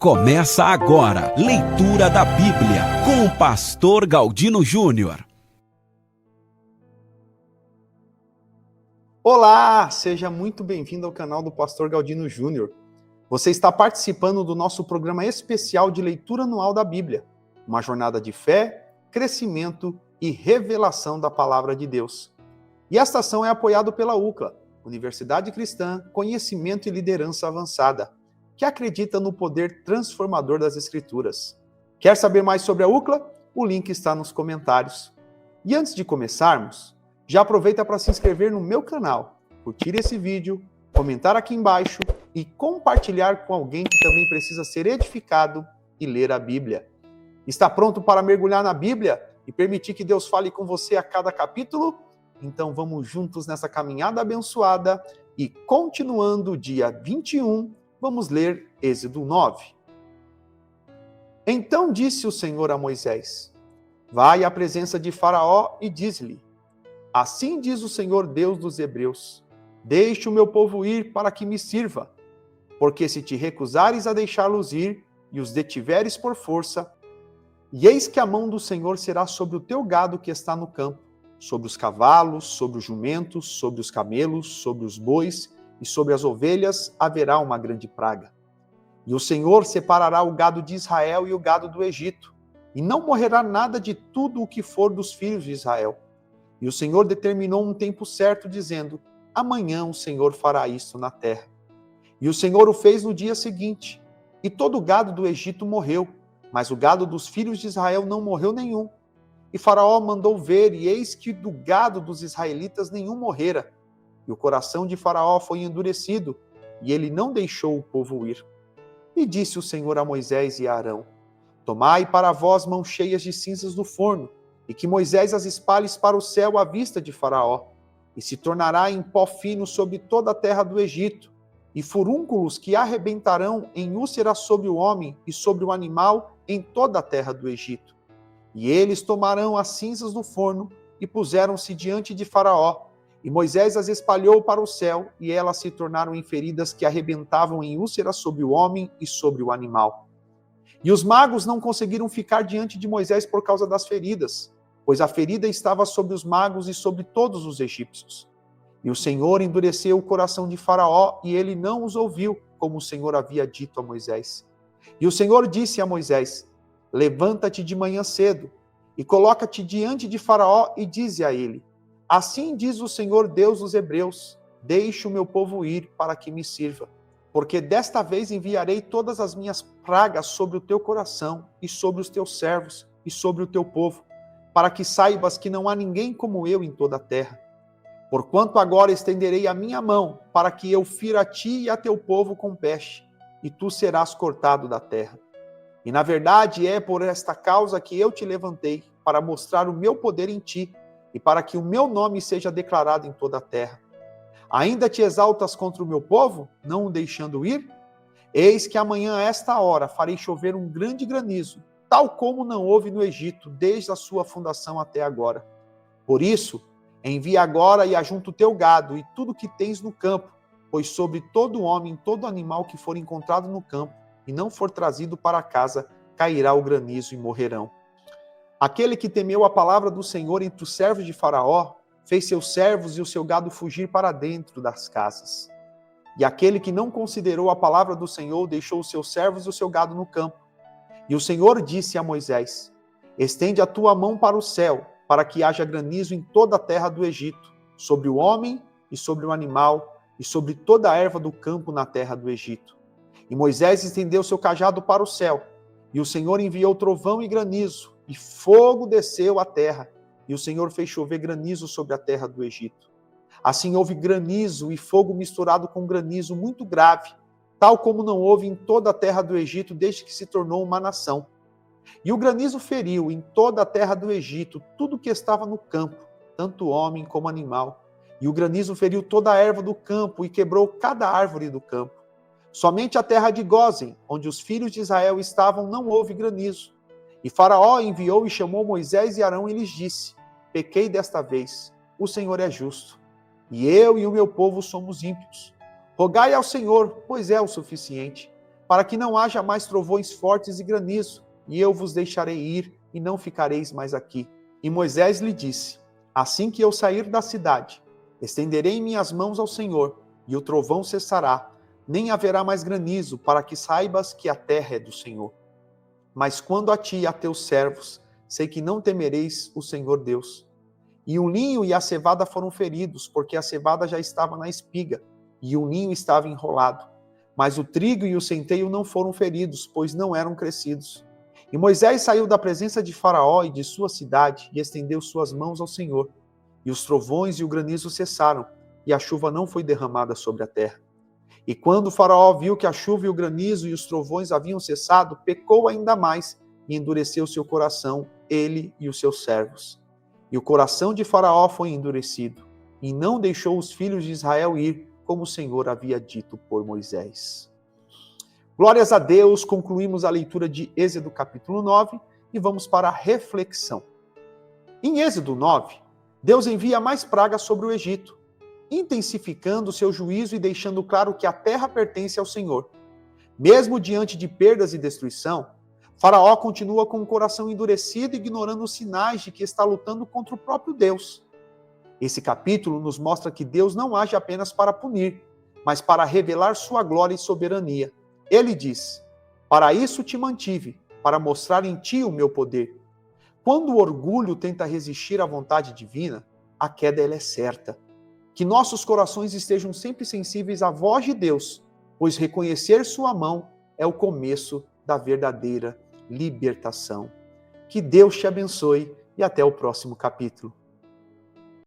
Começa agora, leitura da Bíblia, com o pastor Galdino Júnior. Olá, seja muito bem-vindo ao canal do pastor Galdino Júnior. Você está participando do nosso programa especial de leitura anual da Bíblia, uma jornada de fé, crescimento e revelação da palavra de Deus. E esta ação é apoiada pela UCLA, Universidade Cristã, Conhecimento e Liderança Avançada, que acredita no poder transformador das Escrituras. Quer saber mais sobre a UCLA? O link está nos comentários. E antes de começarmos, já aproveita para se inscrever no meu canal, curtir esse vídeo, comentar aqui embaixo e compartilhar com alguém que também precisa ser edificado e ler a Bíblia. Está pronto para mergulhar na Bíblia e permitir que Deus fale com você a cada capítulo? Então vamos juntos nessa caminhada abençoada e continuando o dia 21, vamos ler Êxodo 9. Então disse o Senhor a Moisés: vai à presença de Faraó e diz-lhe: assim diz o Senhor Deus dos Hebreus: deixe o meu povo ir para que me sirva. Porque se te recusares a deixá-los ir e os detiveres por força, e eis que a mão do Senhor será sobre o teu gado que está no campo, sobre os cavalos, sobre os jumentos, sobre os camelos, sobre os bois e sobre as ovelhas haverá uma grande praga. E o Senhor separará o gado de Israel e o gado do Egito, e não morrerá nada de tudo o que for dos filhos de Israel. E o Senhor determinou um tempo certo, dizendo: amanhã o Senhor fará isto na terra. E o Senhor o fez no dia seguinte, e todo o gado do Egito morreu, mas o gado dos filhos de Israel não morreu nenhum. E Faraó mandou ver, e eis que do gado dos israelitas nenhum morrera. E o coração de Faraó foi endurecido, e ele não deixou o povo ir. E disse o Senhor a Moisés e a Arão: tomai para vós mãos cheias de cinzas do forno, e que Moisés as espalhe para o céu à vista de Faraó, e se tornará em pó fino sobre toda a terra do Egito, e furúnculos que arrebentarão em úlceras sobre o homem e sobre o animal em toda a terra do Egito. E eles tomarão as cinzas do forno e puseram-se diante de Faraó, e Moisés as espalhou para o céu, e elas se tornaram em feridas que arrebentavam em úlceras sobre o homem e sobre o animal. E os magos não conseguiram ficar diante de Moisés por causa das feridas, pois a ferida estava sobre os magos e sobre todos os egípcios. E o Senhor endureceu o coração de Faraó, e ele não os ouviu, como o Senhor havia dito a Moisés. E o Senhor disse a Moisés: levanta-te de manhã cedo, e coloca-te diante de Faraó, e dize a ele: assim diz o Senhor Deus dos Hebreus: deixe o meu povo ir para que me sirva. Porque desta vez enviarei todas as minhas pragas sobre o teu coração, e sobre os teus servos, e sobre o teu povo, para que saibas que não há ninguém como eu em toda a terra. Porquanto agora estenderei a minha mão, para que eu fira a ti e a teu povo com peste, e tu serás cortado da terra. E na verdade é por esta causa que eu te levantei, para mostrar o meu poder em ti, e para que o meu nome seja declarado em toda a terra. Ainda te exaltas contra o meu povo, não o deixando ir? Eis que amanhã a esta hora farei chover um grande granizo, tal como não houve no Egito, desde a sua fundação até agora. Por isso, envia agora e ajunta o teu gado e tudo que tens no campo, pois sobre todo homem, todo animal que for encontrado no campo, e não for trazido para casa, cairá o granizo e morrerão. Aquele que temeu a palavra do Senhor entre os servos de Faraó, fez seus servos e o seu gado fugir para dentro das casas. E aquele que não considerou a palavra do Senhor, deixou os seus servos e o seu gado no campo. E o Senhor disse a Moisés: estende a tua mão para o céu, para que haja granizo em toda a terra do Egito, sobre o homem e sobre o animal, e sobre toda a erva do campo na terra do Egito. E Moisés estendeu seu cajado para o céu, e o Senhor enviou trovão e granizo, e fogo desceu à terra, e o Senhor fez chover granizo sobre a terra do Egito. Assim houve granizo e fogo misturado com granizo muito grave, tal como não houve em toda a terra do Egito desde que se tornou uma nação. E o granizo feriu em toda a terra do Egito tudo que estava no campo, tanto homem como animal. E o granizo feriu toda a erva do campo e quebrou cada árvore do campo. Somente a terra de Gósen, onde os filhos de Israel estavam, não houve granizo. E Faraó enviou e chamou Moisés e Arão e lhes disse: pequei desta vez, o Senhor é justo, e eu e o meu povo somos ímpios. Rogai ao Senhor, pois é o suficiente, para que não haja mais trovões fortes e granizo, e eu vos deixarei ir, e não ficareis mais aqui. E Moisés lhe disse: assim que eu sair da cidade, estenderei minhas mãos ao Senhor, e o trovão cessará, nem haverá mais granizo, para que saibas que a terra é do Senhor. Mas quando a ti e a teus servos, sei que não temereis o Senhor Deus. E o linho e a cevada foram feridos, porque a cevada já estava na espiga, e o linho estava enrolado. Mas o trigo e o centeio não foram feridos, pois não eram crescidos. E Moisés saiu da presença de Faraó e de sua cidade, e estendeu suas mãos ao Senhor. E os trovões e o granizo cessaram, e a chuva não foi derramada sobre a terra. E quando Faraó viu que a chuva e o granizo e os trovões haviam cessado, pecou ainda mais, e endureceu seu coração, ele e os seus servos. E o coração de Faraó foi endurecido, e não deixou os filhos de Israel ir, como o Senhor havia dito por Moisés. Glórias a Deus, concluímos a leitura de Êxodo capítulo 9 e vamos para a reflexão. Em Êxodo 9, Deus envia mais pragas sobre o Egito, intensificando seu juízo e deixando claro que a terra pertence ao Senhor. Mesmo diante de perdas e destruição, Faraó continua com o coração endurecido, ignorando os sinais de que está lutando contra o próprio Deus. Esse capítulo nos mostra que Deus não age apenas para punir, mas para revelar sua glória e soberania. Ele diz: para isso te mantive, para mostrar em ti o meu poder. Quando o orgulho tenta resistir à vontade divina, a queda ela é certa. Que nossos corações estejam sempre sensíveis à voz de Deus, pois reconhecer sua mão é o começo da verdadeira libertação. Que Deus te abençoe e até o próximo capítulo.